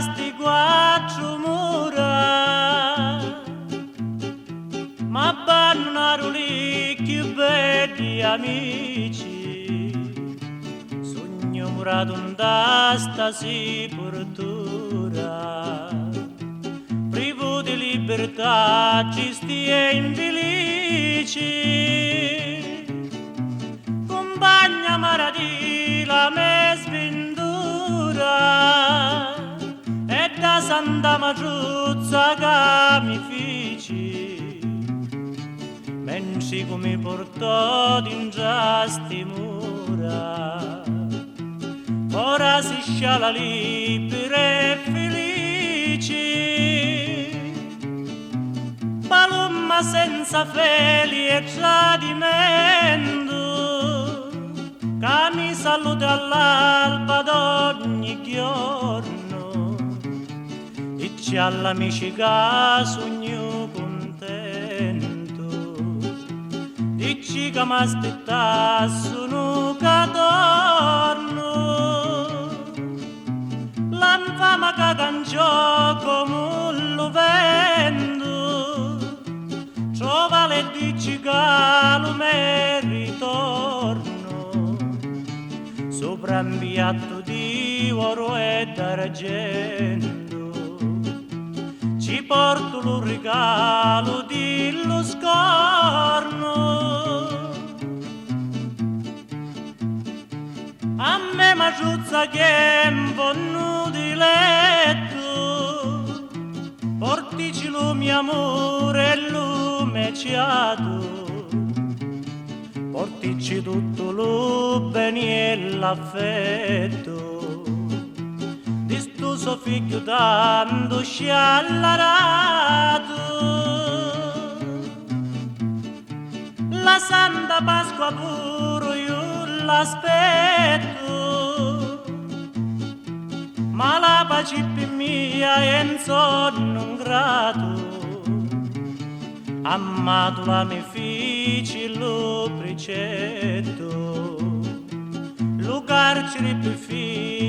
sti quattro mura, ma bannano lì più belli amici, sogno murato da sta sepoltura, privo di libertà ci stia infelici, compagna maradi la me sventura, e da Santa Maciuzza che mi feci, menci come portò in sti mura, ora si sciala libera e felice, palomma senza feli e tradimento, che mi saluta all'alba d'ogni giorno, dice all'amici che sogno contento, dici che m'aspettassero che torno, l'infama che cangiò come lo vento, trova le dici che lo me ritorno, sopra un piatto di oro e d'argento, ci porto lo regalo dello scorno. A me Maciuzza che è un po' di letto, portici lo mio amore e lo meciato, portici tutto lo bene e l'affetto, di sto suo figlio tanto sciallarato. La Santa Pasqua pure io l'aspetto, ma la pace per mia è un sonno grato, amato la mia figlia lo precetto, lo carcere per figlia